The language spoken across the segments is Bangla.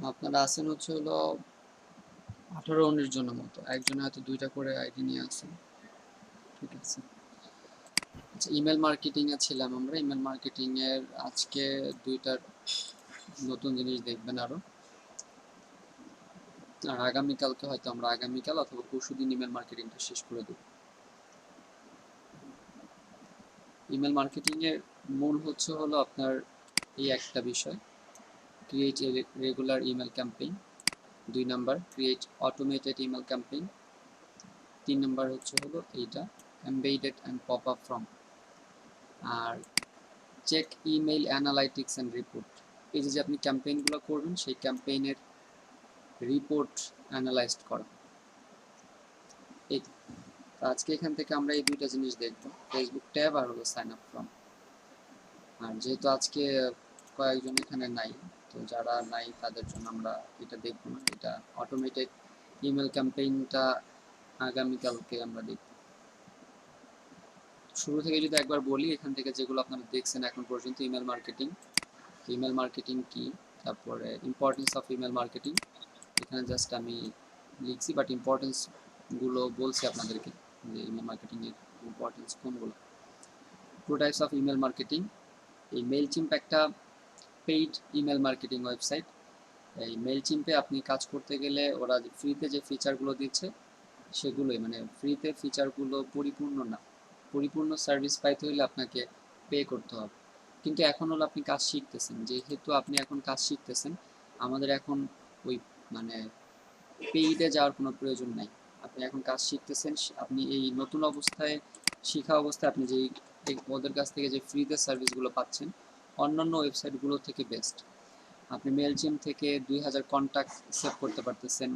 আপনারা আছেন হচ্ছে হলো 18-19 জনের মতো, একজনে হয়তো 2টা করে আইডি নিয়ে আসেন। ঠিক আছে, আচ্ছা, ইমেল মার্কেটিং এ ছিলাম আমরা। ইমেল মার্কেটিং এর আজকে 2টা নতুন জিনিস দেখবেন আরো। আর আগামীকালকে হয়তো আমরা আগামীকাল অথবা পরশুদিন ইমেল মার্কেটিংটা শেষ করে দেব। ইমেল মার্কেটিং এর মূল হচ্ছে হলো আপনার এই একটা বিষয়, create a regular email campaign. 2 number, create automated email campaign. 3 number হচ্ছে হলো এইটা, embedded and pop up form. আর check email analytics and report. এই যে আপনি ক্যাম্পেইনগুলো করবেন সেই ক্যাম্পেইনের রিপোর্ট অ্যানালাইজ করা। এই আজকে এখান থেকে আমরা এই 2টা জিনিস দেখব, ফেসবুক ট্যাব আর হলো সাইন আপ ফর্ম। আর যেহেতু আজকে কয়েকজন এখানে নাই, তো যারা নাই তাদের জন্য আমরা এটা দেখব না। এটা অটোমেটেড ইমেল ক্যাম্পেইনটা আগামীকালকে আমরা দেখব। শুরু থেকে যদি একবার বলি, এখান থেকে যেগুলো আপনারা দেখছেন এখন পর্যন্ত, ইমেল মার্কেটিং, ইমেল মার্কেটিং কি, তারপরে ইম্পর্টেন্স অফ ইমেল মার্কেটিং, এখানে জাস্ট আমি লিখছি, বাট ইম্পর্টেন্স গুলো বলছি আপনাদেরকে যে ইমেল মার্কেটিং এর ইম্পর্টেন্স কোনগুলো। 2 টাইপস অফ ইমেল মার্কেটিং। এই মেইলচিম্প একটা পেইড ইমেল মার্কেটিং ওয়েবসাইট। এই মেইলচিম্পে আপনি কাজ করতে গেলে ওরা ফ্রিতে যে ফিচারগুলো দিচ্ছে সেগুলোই, মানে ফ্রিতে ফিচারগুলো পরিপূর্ণ না, পরিপূর্ণ সার্ভিস পাইতে হলে আপনাকে পে করতে হবে। কিন্তু এখন হলো আপনি কাজ শিখতেছেন, যেহেতু আপনি এখন কাজ শিখতেছেন, আমাদের এখন ওই মানে পেইডে যাওয়ার কোনো প্রয়োজন নাই। আপনি এখন কাজ শিখতেছেন, আপনি এই নতুন অবস্থায়, শিখা অবস্থায় আপনি যেই ওদের কাছ থেকে যে ফ্রিতে সার্ভিসগুলো পাচ্ছেন অন্যান্য ওয়েবসাইটগুলো থেকে বেস্ট। আপনি মেলচিম থেকে 2000 কন্ট্যাক্ট সেভ করতে পারতেছেন,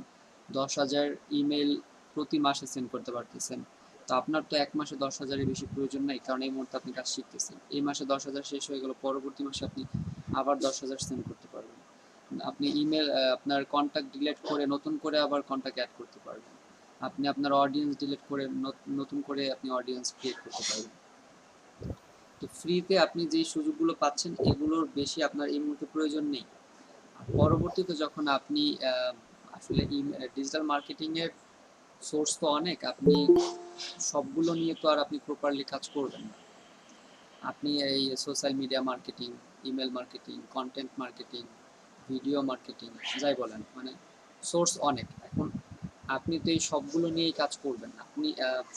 10,000 ইমেল প্রতি মাসে সেন্ড করতে পারতেছেন। তো আপনার তো এক মাসে 10,000-এর বেশি প্রয়োজন নাই, কারণ এই মুহূর্তে আপনি কাজ শিখতেছেন। এই মাসে 10,000 শেষ হয়ে গেল, পরবর্তী মাসে আপনি আবার 10,000 সেন্ড করতে পারবেন। আপনি ইমেল, আপনার কন্ট্যাক্ট ডিলিট করে নতুন করে আবার কন্ট্যাক্ট অ্যাড করতে পারবেন। আপনি আপনার অডিয়েন্স ডিলিট করে নতুন করে আপনি অডিয়েন্স ক্রিয়েট করতে পারবেন। তো ফ্রিতে আপনি যে সুযোগগুলো পাচ্ছেন এগুলোর বেশি আপনার এই মুহূর্তে প্রয়োজন নেই। পরবর্তীতে যখন আপনি আসলে ডিজিটাল মার্কেটিং এর সোর্স তো অনেক, আপনি সবগুলো নিয়ে তো আর আপনি প্রপারলি কাজ করবেন না। আপনি এই social media marketing, email marketing, content marketing, video marketing, যাই বলেন, মানে সোর্স অনেক। এখন আপনি তো এই সবগুলো নিয়েই কাজ করবেন না। আপনি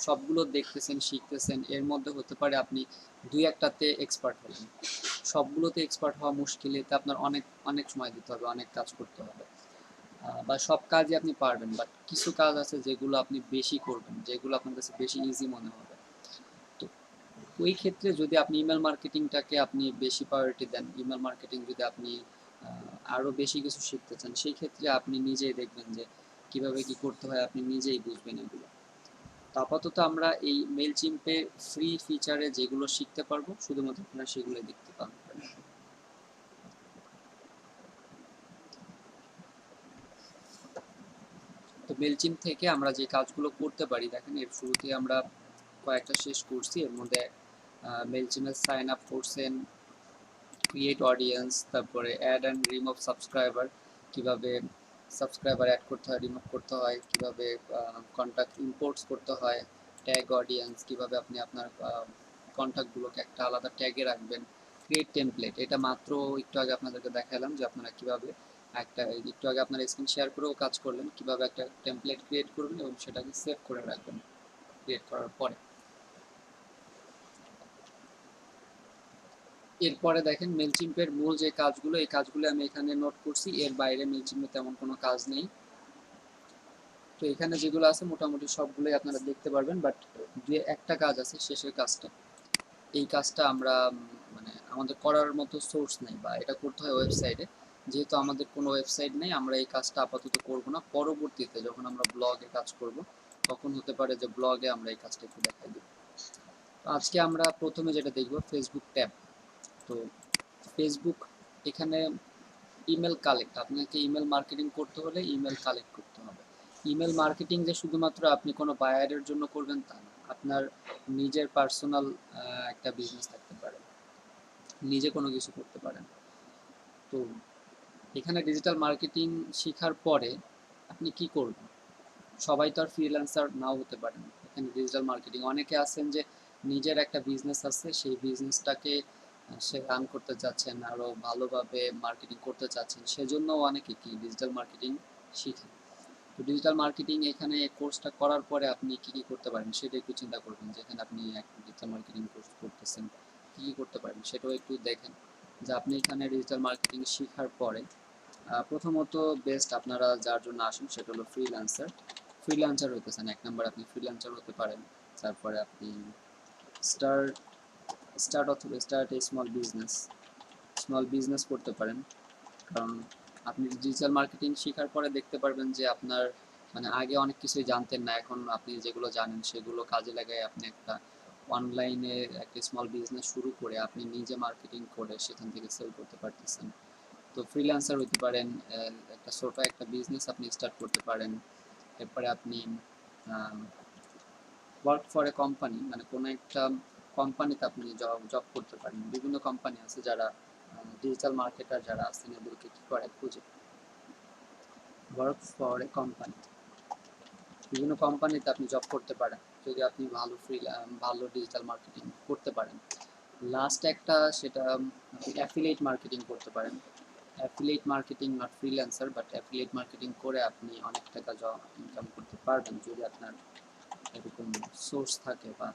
সবগুলো দেখতেছেন, শিখতেছেন, এর মধ্যে হতে পারে আপনি 2-1টাতে এক্সপার্ট হলেন। সবগুলোতে এক্সপার্ট হওয়া মুশকিল, এতে আপনার অনেক অনেক সময় দিতে হবে, অনেক কাজ করতে হবে। বা সব কাজই আপনি পারবেন, বাট কিছু কাজ আছে যেগুলো আপনি বেশি করবেন, যেগুলো আপনার কাছে বেশি ইজি মনে হবে। তো ওই ক্ষেত্রে যদি আপনি ইমেল মার্কেটিংটাকে আপনি বেশি প্রায়োরিটি দেন, ইমেল মার্কেটিং যদি আপনি আরও বেশি কিছু শিখতে চান, সেই ক্ষেত্রে আপনি নিজেই দেখবেন যে কিভাবে কি করতে হয়, আপনি নিজেই বুঝবেন এগুলো। তো আপাতত আমরা এই মেইলচিম্পে ফ্রি ফিচারে যেগুলো শিখতে পারবো, শুধুমাত্র আপনারা সেগুলো দেখতে পাবেন। তো মেলচিম থেকে আমরা যে কাজগুলো করতে পারি, দেখেন এর শুরুতে আমরা কয়েকটা শেষ করছি। এর মধ্যে মেলচিমের সাইন আপ করছেন, ক্রিয়েট অডিয়েন্স, তারপরে অ্যাড অ্যান্ড রিমুভ সাবস্ক্রাইবার, কিভাবে সাবস্ক্রাইবার অ্যাড করতে হয়, রিমুভ করতে হয়, কিভাবে কন্ট্যাক্ট ইম্পোর্টস করতে হয়, ট্যাগ অডিয়েন্স, কিভাবে আপনি আপনার কন্ট্যাক্টগুলোকে একটা আলাদা ট্যাগে রাখবেন, ক্রিয়েট টেমপ্লেট, এটা মাত্র একটু আগে আপনাদেরকে দেখালাম যে আপনারা কিভাবে একটা, একটু আগে আপনারা স্ক্রিন শেয়ার করেও কাজ করলেন, কিভাবে একটা টেমপ্লেট ক্রিয়েট করবেন এবং সেটাকে সেভ করে রাখবেন ক্রিয়েট করার পরে। এরপরে দেখেন মেলচিম্পের মূল যে কাজগুলো, এই কাজগুলো আমি এখানে নোট করছি, এর বাইরে মেলচিম্পে তেমন কোনো কাজ নেই। তো এখানে যেগুলো আছে মোটামুটি সবগুলোই আপনারা দেখতে পারবেন, বাট একটা কাজ আছে, শেষের কাজটা। এই কাজটা আমরা মানে আমাদের করার মতো সোর্স নেই, বা এটা করতে হয় ওয়েবসাইটে। যেহেতু আমাদের কোনো ওয়েবসাইট নেই, আমরা এই কাজটা আপাতত করব না। পরবর্তীতে যখন আমরা ব্লগে কাজ করব, তখন হতে পারে যে ব্লগে আমরা এই কাজটা একটু দেখাই দিব। আজকে আমরা প্রথমে যেটা দেখব, ফেসবুক ট্যাব। তো ফেসবুক, এখানে ইমেল কালেক্ট, আপনাকে ইমেল মার্কেটিং করতে হলে ইমেল কালেক্ট করতে হবে। ইমেল মার্কেটিং যে শুধুমাত্র আপনি কোনো বায়ারের জন্য করবেন তা না, আপনার নিজের পার্সোনাল একটা বিজনেস থাকতে পারে, নিজে কোনো কিছু করতে পারেন। তো এখানে ডিজিটাল মার্কেটিং শেখার পরে আপনি কি করবেন? সবাই তো আর ফ্রিল্যান্সার নাও হতে পারেন। এখানে ডিজিটাল মার্কেটিং অনেকে আছেন যে নিজের একটা বিজনেস আছে, সেই বিজনেসটাকে সে রান করতে চাচ্ছেন, আরো ভালোভাবে মার্কেটিং করতে চাচ্ছেন, সেজন্য অনেকে কি ডিজিটাল মার্কেটিং শিখে। তো ডিজিটাল মার্কেটিং এখানে কোর্সটা করার পরে আপনি কি কি করতে পারেন সেটা একটু চিন্তা করবেন, যেখানে আপনি একটা ডিজিটাল মার্কেটিং কোর্স করতেছেন কি কি করতে পারেন সেটাও একটু দেখেন। যে আপনি এখানে ডিজিটাল মার্কেটিং শেখার পরে প্রথমত বেস্ট আপনারা যার জন্য আসেন সেটা হলো ফ্রিল্যান্সার। ফ্রিল্যান্সার হইতেছেন এক নাম্বার, আপনি ফ্রিল্যান্সার হতে পারেন। তারপরে আপনি স্টার্ট স্টার্ট অথবা স্টার্ট এ স্মল বিজনেস করতে পারেন। কারণ আপনি ডিজিটাল মার্কেটিং শেখার পরে দেখতে পারবেন যে আপনার মানে আগে অনেক কিছুই জানতেন না, এখন আপনি যেগুলো জানেন সেগুলো কাজে লাগায় আপনি একটা অনলাইনে একটা স্মল বিজনেস শুরু করে আপনি নিজে মার্কেটিং করে সেখান থেকে সেল করতে পারতেছেন। তো ফ্রিল্যান্সার হতে পারেন, একটা ছোট একটা বিজনেস আপনি স্টার্ট করতে পারেন। এরপরে আপনি ওয়ার্ক ফর এ কোম্পানি, মানে কোনো একটা কোম্পানিতে আপনি জব করতে পারেন। বিভিন্ন কোম্পানি আছে যারা ডিজিটাল মার্কেটার যারা আছেন এদেরকে কি করে খুঁজে ওয়ার্ক ফর এ কোম্পানি, বিভিন্ন কোম্পানিতে আপনি জব করতে পারেন যদি আপনি ভালো ডিজিটাল মার্কেটিং করতে পারেন। লাস্ট একটা সেটা আপনি অ্যাফিলিয়েট মার্কেটিং করতে পারেন। Affiliate marketing not freelancer, but affiliate marketing করে আপনি অনেক টাকা ইনকাম করতে পারবেন যদি আপনার এরকম সোর্স থাকে বা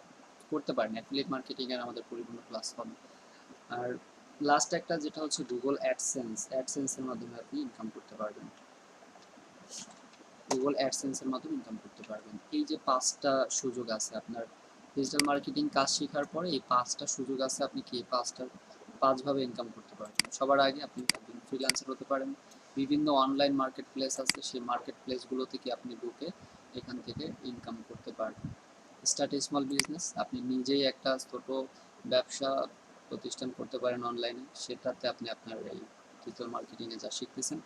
করতে পারেন। অ্যাফিলিয়েট মার্কেটিং এর আমাদের পরিপূর্ণ ক্লাস হবে। আর লাস্ট একটা যেটা হচ্ছে গুগল অ্যাডসেন্সের মাধ্যমে আপনি ইনকাম করতে পারবেন। গুগল অ্যাডসেন্সের মাধ্যমে ইনকাম করতে পারবেন। এই যে 5টা সুযোগ আছে আপনার ডিজিটাল মার্কেটিং কাজ শেখার পরে, এই 5টা সুযোগ আছে, আপনি কি এই 5ভাবে ইনকাম করতে পারবেন। সবার আগে আপনি একজন ফ্রিল্যান্সার হতে পারেন। বিভিন্ন অনলাইন মার্কেট প্লেস আছে, সেই মার্কেট প্লেসগুলো থেকে আপনি ঢুকে এখান থেকে ইনকাম করতে পারবেন। স্টার্ট এ স্মল বিজনেস, আপনি নিজেই একটা ছোট ব্যবসা প্রতিষ্ঠান করতে পারেন অনলাইনে, সেটাতে আপনি আপনার এই ডিজিটাল মার্কেটিংয়ে যা শিখতেছেন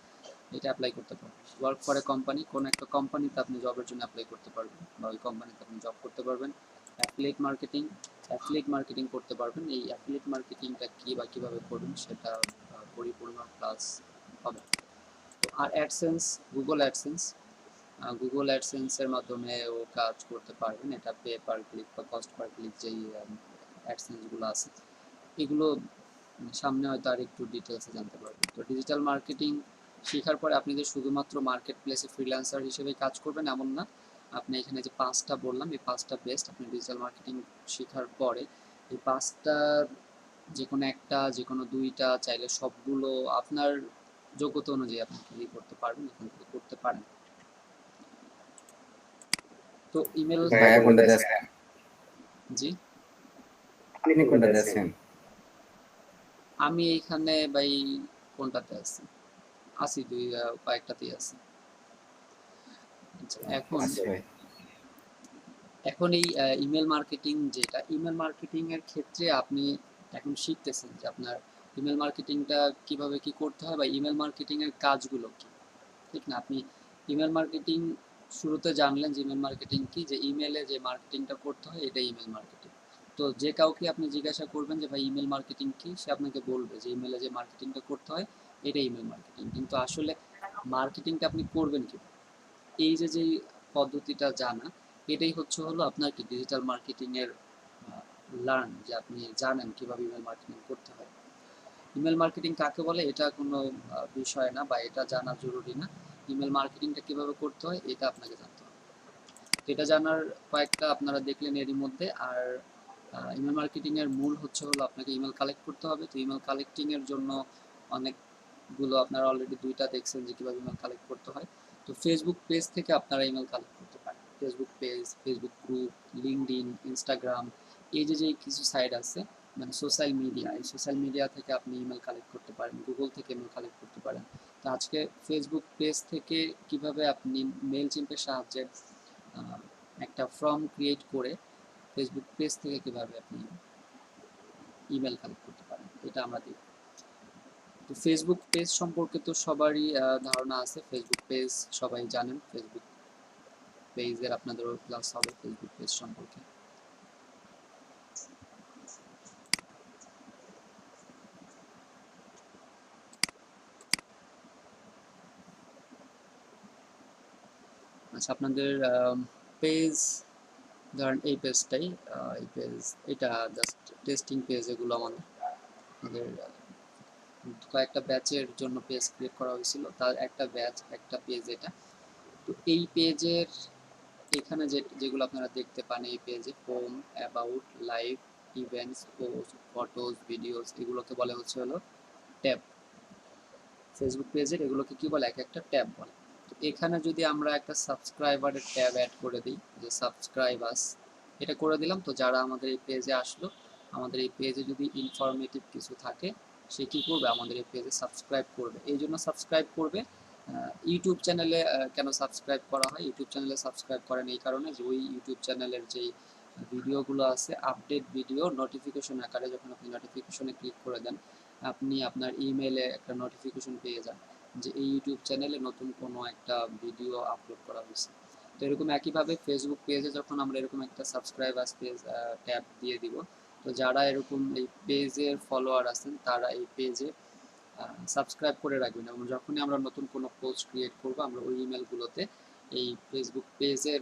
এটা অ্যাপ্লাই করতে পারবেন। ওয়ার্ক ফর এ কোম্পানি, কোনো একটা কোম্পানিতে আপনি জবের জন্য অ্যাপ্লাই করতে পারবেন বা ওই কোম্পানিতে আপনি জব করতে পারবেন। অ্যাফিলিয়েট মার্কেটিং করতে পারবেন। এই অ্যাফিলিয়েট মার্কেটিংটা কী বা কীভাবে করবেন সেটা পরিপূর্ণ ক্লাস হবে। তো আর অ্যাডসেন্স, গুগল অ্যাডসেন্স, গুগল অ্যাডসেন্সের মাধ্যমেও কাজ করতে পারবেন। এটা পে পার ক্লিক বা কস্ট পার ক্লিক যেই অ্যাডসেন্সগুলো আছে এগুলো সামনে হয়তো আর একটু ডিটেলসে জানতে পারবেন। তো ডিজিটাল মার্কেটিং শেখার পরে আপনি যে শুধুমাত্র মার্কেট প্লেসে ফ্রিল্যান্সার হিসেবে কাজ করবেন এমন না। আপনি এখানে যে 5টা বললাম এই 5টা বেস্ট। আপনি ডিজিটাল মার্কেটিং শেখার পরে এই 5টা যে কোনো একটা, যে কোনো 2টা, চাইলে সবগুলো আপনার যোগ্যতা অনুযায়ী আপনি কি করতে পারবেন, এখান থেকে করতে পারেন। তো ইমেল, ভাইয়া কোনটাতে আছেন? জি আপনি কোনটাতে আছেন? আমি এইখানে ভাই কোনটাতে আছি, আছি কয়েকটাতেই আছি। এখন আচ্ছা ভাই। এখন এই ইমেল মার্কেটিং, যেটা ইমেল মার্কেটিং এর ক্ষেত্রে আপনি এখন শিখতেছেন যে আপনার ইমেল মার্কেটিংটা কিভাবে কি করতে হয় বা ইমেল মার্কেটিং এর কাজগুলো কি, ঠিক না? আপনি ইমেল মার্কেটিং শুরুতে জানলেন যে ইমেল মার্কেটিং কি, যে ইমেলে যে মার্কেটিংটা করতে হয় এটা ইমেল মার্কেটিং। তো যে কাউকে আপনি জিজ্ঞাসা করবেন যে ভাই ইমেল মার্কেটিং কি, সে আপনাকে বলবে যে ইমেলে যে মার্কেটিংটা করতে হয় এটা ইমেল মার্কেটিং। কিন্তু আসলে মার্কেটিংটা আপনি করবেন কি, এই যে যে পদ্ধতিটা জানা, এটাই হলো আপনার কি ডিজিটাল মার্কেটিং এর লার্ন, যে আপনি জানেন কিভাবে ইমেল মার্কেটিং করতে হয়। ইমেল মার্কেটিং কাকে বলে এটা কোনো বিষয় না বা এটা জানা জরুরি না। ইমেল মার্কেটিংটা কিভাবে করতে হয় এটা আপনাকে জানতে হবে। তো এটা জানার কয়েকটা আপনারা দেখলেন এরই মধ্যে। আর ইমেল মার্কেটিং এর মূল হলো আপনাকে ইমেল কালেক্ট করতে হবে। তো ইমেল কালেক্টিং এর জন্য অনেকগুলো, আপনারা অলরেডি 2টা দেখছেন যে কিভাবে ইমেল কালেক্ট করতে হয়। তো ফেসবুক পেজ থেকে আপনারা ইমেল কালেক্ট করতে পারেন। Facebook page, Facebook group, LinkedIn, Instagram, এই যে যে কিছু সাইট আছে মানে সোশ্যাল মিডিয়া, এই সোশ্যাল মিডিয়া থেকে আপনি ইমেল কালেক্ট করতে পারেন, গুগল থেকে ইমেল কালেক্ট করতে পারেন। তো আজকে ফেসবুক পেজ থেকে কিভাবে আপনি মেল চিম্পের সাহায্যে একটা ফর্ম ক্রিয়েট করে ফেসবুক পেজ থেকে কিভাবে আপনি ইমেল কালেক্ট করতে পারেন এটা আমরা দেখব। তো ফেসবুক পেজ সম্পর্কে তো সবারই ধারণা আছে, ফেসবুক পেজ সবাই জানেন। ফেসবুক পেজের আপনাদেরও ক্লাস হবে ফেসবুক পেজ সম্পর্কে। আচ্ছা, আপনাদের পেজ, ধরেন এই পেজটাই, এই পেজ এটা জাস্ট টেস্টিং পেজ, এগুলো আমাদের কয়েকটা ব্যাচের জন্য পেজ ক্রিয়েট করা হয়েছিল, তার একটা ব্যাচ একটা পেজ এটা। তো এই পেজের এখানে যেগুলো আপনারা দেখতে পান এই পেজে, home, about, live, events, post, photos, videos, এগুলোকে বলে হচ্ছে হলো ট্যাব। ফেসবুক পেজের এগুলোকে কি বলে, এক একটা ট্যাব বলে। তো এখানে যদি আমরা একটা সাবস্ক্রাইবারের ট্যাব অ্যাড করে দিই, যে সাবস্ক্রাইব আস, এটা করে দিলাম, তো যারা আমাদের এই পেজে আসলো, আমাদের এই পেজে যদি ইনফরমেটিভ কিছু থাকে, সে কী করবে, আমাদের এই পেজে সাবস্ক্রাইব করবে। এই জন্য সাবস্ক্রাইব করবে। ইউটিউব চ্যানেলে কেন সাবস্ক্রাইব করা হয়, ইউটিউব চ্যানেলে সাবস্ক্রাইব করেন এই কারণে যে ওই ইউটিউব চ্যানেলের যেই ভিডিওগুলো আছে, আপডেট ভিডিও নোটিফিকেশন আকারে যখন আপনি নোটিফিকেশনে ক্লিক করে দেন, আপনি আপনার ইমেলে একটা নোটিফিকেশন পেয়ে যান যে এই ইউটিউব চ্যানেলে নতুন কোনো একটা ভিডিও আপলোড করা হয়েছে। তো এরকম একইভাবে ফেসবুক পেজে যখন আমরা এরকম একটা সাবস্ক্রাইবার্স পেজ ট্যাব দিয়ে দিব, তো যারা এরকম এই পেজের ফলোয়ার আছেন তারা এই পেজে সাবস্ক্রাইব করে রাখবেন, এবং যখনই আমরা নতুন কোনো পোস্ট ক্রিয়েট করব, আমরা ওই ইমেলগুলোতে এই ফেসবুক পেজের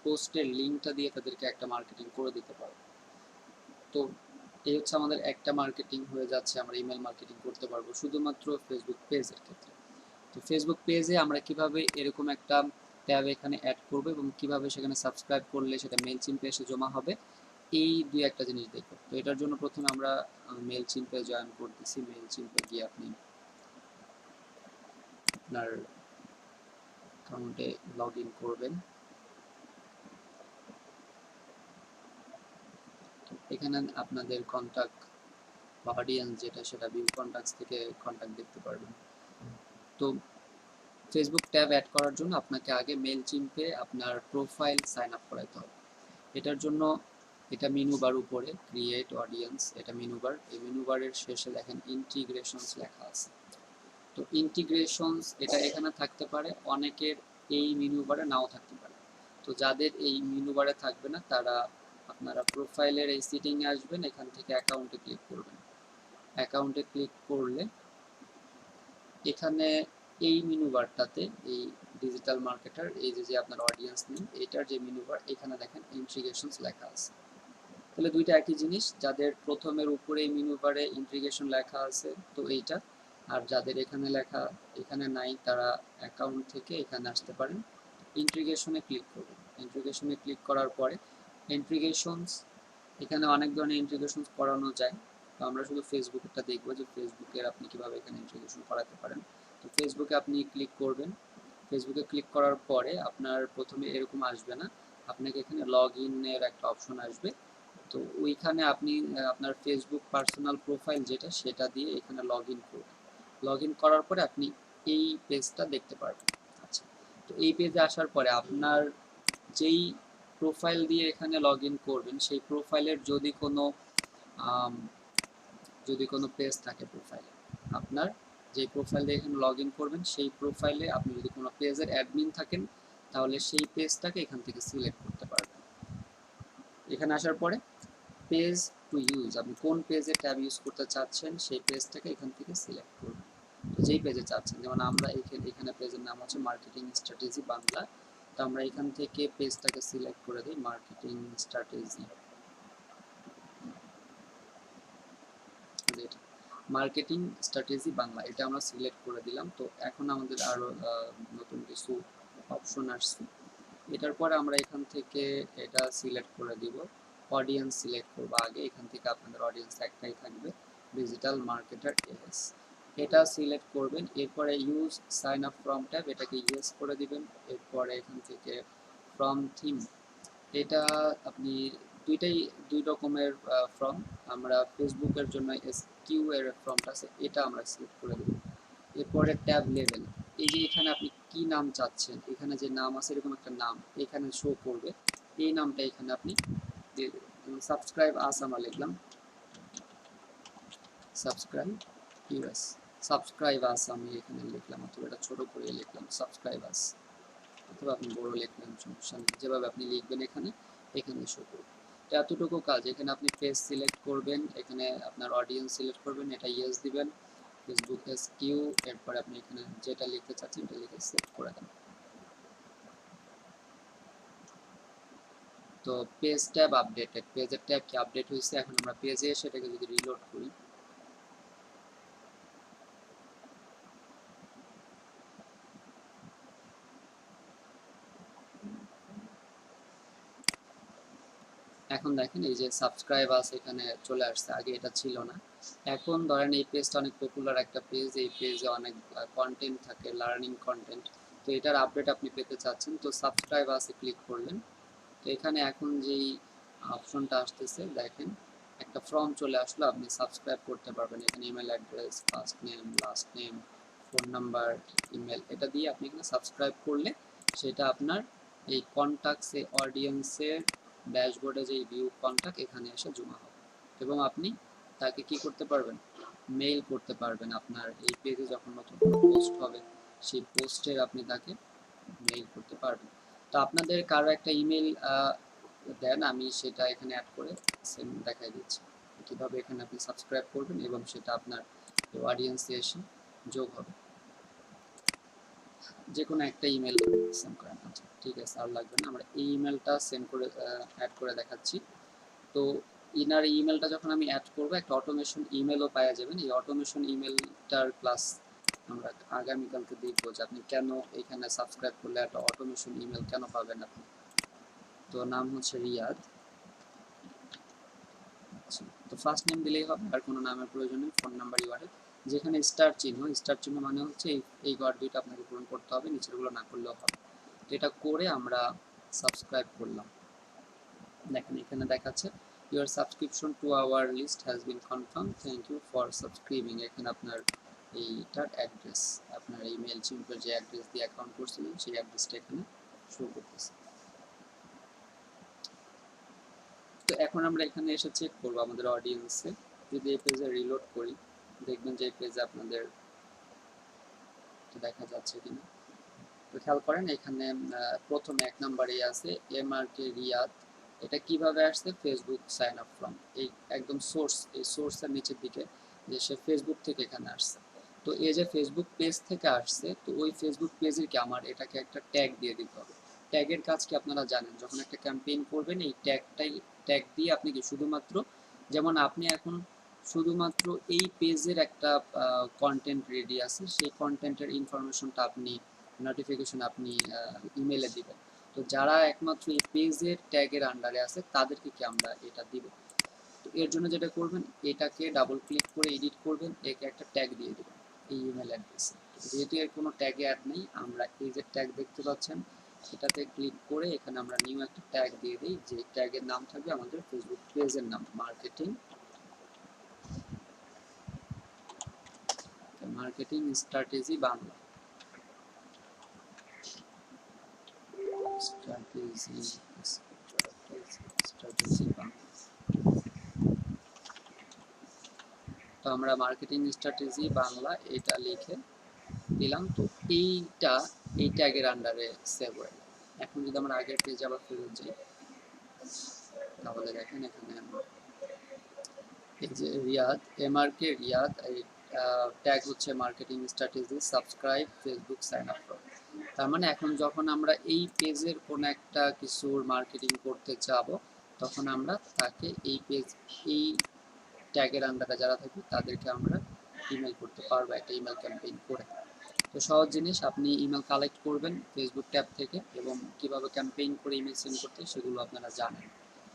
পোস্টের লিঙ্কটা দিয়ে তাদেরকে একটা মার্কেটিং করে দিতে পারবো। তো এই হচ্ছে আমাদের একটা মার্কেটিং হয়ে যাচ্ছে, আমরা ইমেল মার্কেটিং করতে পারবো শুধুমাত্র ফেসবুক পেজের ক্ষেত্রে। তো ফেসবুক পেজে আমরা কিভাবে এরকম একটা ট্যাব এখানে অ্যাড করব এবং কিভাবে সেখানে সাবস্ক্রাইব করলে সেটা মেইলচিম্পে এসে জমা হবে, এই দুই একটা জিনিস দেখব। তো এটার জন্য প্রথমে আমরা মেইলচিম্পে জয়েন করতেছি। মেইলচিম্পে গিয়ে আপনি আপনার অ্যাকাউন্টে লগ ইন করবেন। এখানে আপনাদের কন্ট্যাক্ট বা অডিয়েন্স যেটা, সেটা ভিউ কন্ট্যাক্টস থেকে কন্ট্যাক্ট দেখতে পারবেন। তো ফেসবুক ট্যাব অ্যাড করার জন্য আপনাকে আগে মেইলচিম্পে আপনার প্রোফাইল সাইন আপ করাতে হবে। এটার জন্য এটা মেনু বার উপরে ক্রিয়েট অডিয়েন্স, এটা মেনু বার। এই মেনু বারের শেষে দেখেন ইন্টিগ্রেশনস লেখা আছে। তো ইন্টিগ্রেশনস এটা এখানে থাকতে পারে, অনেকের এই মেনু বারে নাও থাকতে পারে। তো যাদের এই মেনু বারে থাকবে না, তারা আপনারা প্রোফাইলের এই সিটিংয়ে আসবেন, এখান থেকে অ্যাকাউন্টে ক্লিক করবেন। অ্যাকাউন্টে ক্লিক করলে এখানে এই মেনু বারটাতে এই ডিজিটাল মার্কেটার, এই যে আপনার অডিয়েন্স নেম, এটার যে মেনু বার, এখানে দেখেন ইন্টিগ্রেশনস লেখা আছে। তাহলে দুইটা একই জিনিস, যাদের প্রথমের উপরে মেনু বারে ইন্টিগ্রেশন লেখা আছে তো এইটা, আর যাদের এখানে লেখা এখানে নাই, তারা অ্যাকাউন্ট থেকে এখানে আসতে পারেন, ইন্টিগ্রেশনে ক্লিক করবেন। ইন্টিগ্রেশনে ক্লিক করার পরে ইন্টিগ্রেশনস, এখানে অনেক ধরনের ইন্টিগ্রেশনস করানো যায়। তো আমরা শুধু ফেসবুকটা দেখবো যে ফেসবুকের আপনি কিভাবে এখানে ইন্টিগ্রেশন করাতে পারেন। তো ফেসবুকে আপনি ক্লিক করবেন। ফেসবুকে ক্লিক করার পরে আপনার প্রথমে এরকম আসবে না, আপনাকে এখানে লগ ইনের একটা অপশন আসবে। তো ওইখানে আপনি আপনার ফেসবুক পার্সোনাল প্রোফাইল যেটা, সেটা দিয়ে এখানে লগ ইন করবেন। লগ ইন করার পরে আপনি এই পেজটা দেখতে পারবেন। আচ্ছা, তো এই পেজে আসার পরে আপনার যেই প্রোফাইল দিয়ে এখানে লগ ইন করবেন, সেই প্রোফাইলের যদি কোনো পেজ থাকে প্রোফাইলে, আপনার যে প্রোফাইল দিয়ে এখানে লগ ইন করবেন, সেই প্রোফাইলে আপনি যদি কোনো পেজের অ্যাডমিন থাকেন, তাহলে সেই পেজটাকে এখান থেকে সিলেক্ট করতে পারবেন। এখানে আসার পরে পেজ টু ইউজ, আপনি কোন পেজে ট্যাব ইউজ করতে চাচ্ছেন সেই পেজটাকে এখান থেকে সিলেক্ট করবেন। তো যেই পেজে চাচ্ছেন, যেমন আমরা এখানে পেজের নাম হচ্ছে মার্কেটিং স্ট্র্যাটেজি বাংলা, তো আমরা এখান থেকে পেজটাকে সিলেক্ট করে দিই marketing strategy, marketing strategy Bangla, এটা আমরা সিলেক্ট করে দিলাম। তো এখন আমাদের আরও নতুন কিছু অপশন আসছে। এটার পরে আমরা এখান থেকে এটা সিলেক্ট করে দিব, অডিয়েন্স সিলেক্ট করবো আগে। এখান থেকে আপনাদের অডিয়েন্স একটাই থাকবে, ডিজিটাল মার্কেটার এস, এটা সিলেক্ট করবেন। এরপরে use sign up form tab, এটাকে ইয়েস করে দিবেন। এরপরে এখান থেকে ফ্রম থিম, এটা আপনি দুই রকমের ফর্ম, আমরা ফেসবুকের জন্য এসকিউ এর ফর্মটা আছে, এটা আমরা সিলেক্ট করে দেব। এরপরে ট্যাব লেভেল, এই যে এখানে আপনি কি নাম চাচ্ছেন, এখানে যে নাম আছে এরকম একটা নাম এখানে শো করবে, এই নামটা এখানে আপনি দিয়ে দেবেন। সাবস্ক্রাইব আস আমরা লিখলাম, সাবস্ক্রাইব ইউএস, সাবস্ক্রাইব আস আমি এখানে লিখলাম, অথবা এটা ছোট করে লিখলাম সাবস্ক্রাইব আস, অথবা আপনি বড় লিখলেন, সমস্যা নেই, যেভাবে আপনি লিখবেন এখানে শো করবে। তো এতটুকু কাজ। এখানে আপনি পেজ সিলেক্ট করবেন, এখানে আপনার অডিয়েন্স সিলেক্ট করবেন, এটা ইয়েস দিবেন, ফেসবুক এসকিউ, এরপরে আপনি এখানে যেটা লিখতে চাচ্ছেন এটা লিখে সেভ করে দেন। তো পেজ ট্যাব আপডেটেড, পেজের ট্যাব কি আপডেট হয়েছে। এখন আমরা পেজে এসে এটাকে যদি রিলোড করি, এখন দেখেন এই যে সাবস্ক্রাইব আছে এখানে চলে আসছে, আগে এটা ছিল না। এখন ধরেন এই পেজটা অনেক পপুলার একটা পেজ, এই পেজে অনেক কন্টেন্ট থাকে, লার্নিং কন্টেন্ট। তো এটার আপডেট আপনি পেতে চাচ্ছেন, তো সাবস্ক্রাইব আছে ক্লিক করলেন। তো এখানে এখন যেই অপশনটা আসতেছে দেখেন, একটা ফর্ম চলে আসলো, আপনি সাবস্ক্রাইব করতে পারবেন। এখানে email address, first name, last name, phone number, email, এটা দিয়ে আপনি এখানে সাবস্ক্রাইব করলে সেটা আপনার এই কন্ট্যাক্টসে, অডিয়েন্সের ড্যাশবোর্ডে যে ভিউ কন্ট্যাক্ট এখানে এসে জমা হবে, এবং আপনি তাকে কি করতে পারবেন, মেইল করতে পারবেন। আপনার এই পেজে যখন নতুন পোস্ট হবে সেই পোস্টের আপনি তাকে মেইল করতে পারবেন। তো আপনাদের কারো একটা ইমেল দেন, আমি সেটা এখানে অ্যাড করে সেম দেখাই দিচ্ছি কীভাবে এখানে আপনি সাবস্ক্রাইব করবেন এবং সেটা আপনার অডিয়েন্সে এসে যোগ হবে। যে কোনো একটা ইমেল সেন্ড করেন, আচ্ছা ঠিক আছে, আর লাগবে না, আমরা এই ইমেলটা সেন্ড করে অ্যাড করে দেখাচ্ছি। তো ইনার ইমেলটা যখন আমি অ্যাড করবো, একটা অটোমেশন ইমেলও পাওয়া যাবেন। এই অটোমেশন ইমেলটার ক্লাস আমরা আগামীকালকে দেখবো যে আপনি কেন এখানে সাবস্ক্রাইব করলে একটা অটোমেশন ইমেল কেন পাবেন আপনি। তো নাম হচ্ছে রিয়াদ। আচ্ছা, তো ফার্স্ট নেম দিলেই হবে, আর কোনো নামের প্রয়োজন নেই। ফোন নাম্বার, ইউআরএল, যেখানে স্টার চিহ্ন, স্টার চিহ্ন মানে হচ্ছে এই ঘর দুইটা আপনাকে পূরণ করতে হবে, নিচেরগুলো না করলেও হবে। তো এটা করে আমরা সাবস্ক্রাইব করলাম। দেখেন এখানে দেখাচ্ছে your subscription to our list has been confirm, thank you for subscribing. এখানে আপনার এইটার অ্যাড্রেস, আপনার এই মেল চিম্পের যে অ্যাড্রেস দিয়ে অ্যাকাউন্ট করছিলেন সেই অ্যাড্রেসটা এখানে শো করতেছে। তো এখন আমরা এখানে এসে চেক করবো আমাদের অডিয়েন্সে, যদি এই পেজে রিলোড করি দেখবেন যে এই পেজে আপনাদের দেখা যাচ্ছে কিনা। তো খেয়াল করেন এখানে প্রথমে 1 নম্বরে আছে এমআরকে রিয়াদ। এটা কিভাবে আসছে, ফেসবুক সাইন আপ ফ্রম, এই একদম সোর্স, এই সোর্সের নিচের দিকে যে সে ফেসবুক থেকে এখানে আসছে। তো এই যে ফেসবুক পেজ থেকে আসছে, তো ওই ফেসবুক পেজের কি আমার এটাকে একটা ট্যাগ দিয়ে দিতে হবে। ট্যাগের কাজ কি আপনারা জানেন, যখন একটা ক্যাম্পেইন করবেন এই ট্যাগ দিয়ে আপনি কি শুধুমাত্র, যেমন আপনি এখন শুধুমাত্র এই পেজের একটা কন্টেন্ট রেডি আছে, সেই কন্টেন্টের ইনফরমেশনটা আপনি নোটিফিকেশন আপনি ইমেলে দিবেন। তো যারা একমাত্র এই পেজের ট্যাগের আন্ডারে আছে তাদেরকে কি আমরা এটা দিব। তো এর জন্য যেটা করবেন, এটাকে ডাবল ক্লিক করে এডিট করবেন, একে একটা ট্যাগ দিয়ে দেবেন এই ইমেল অ্যাড্রেসে। যেহেতু এর কোনো ট্যাগে অ্যাড নেই, আমরা এই যে ট্যাগ দেখতে পাচ্ছেন এটাতে ক্লিক করে এখানে আমরা নিউ একটা ট্যাগ দিয়ে দিই, যে ট্যাগের নাম থাকবে আমাদের ফেসবুক পেজের নাম, marketing strategy Bangla. Strategy Bangla. তো আমরা মার্কেটিং স্ট্র্যাটেজি বাংলা এটা লিখে দিলাম। তো এইটা এই ট্যাগের আন্ডারে সেভ হয়ে গেল। এখন যদি আমরা আগের পেজে আবার ফেরত যাই, তাহলে দেখেন এখানে এই যে রিয়াদ, এমআরকে রিয়াদ, এই ট্যাগ হচ্ছে marketing strategy, subscribe, Facebook sign up করো। তার মানে এখন যখন আমরা এই পেজের কোনো একটা কিছুর মার্কেটিং করতে যাব, তখন আমরা তাকে এই পেজ, এই ট্যাগের আন্ডারে যারা থাকবে তাদেরকে আমরা ইমেল করতে পারবো একটা ইমেল ক্যাম্পেইন করে। তো সহজ জিনিস, আপনি ইমেল কালেক্ট করবেন ফেসবুক ট্যাব থেকে, এবং কিভাবে ক্যাম্পেইন করে ইমেল সেন্ড করতে সেগুলো আপনারা জানেন,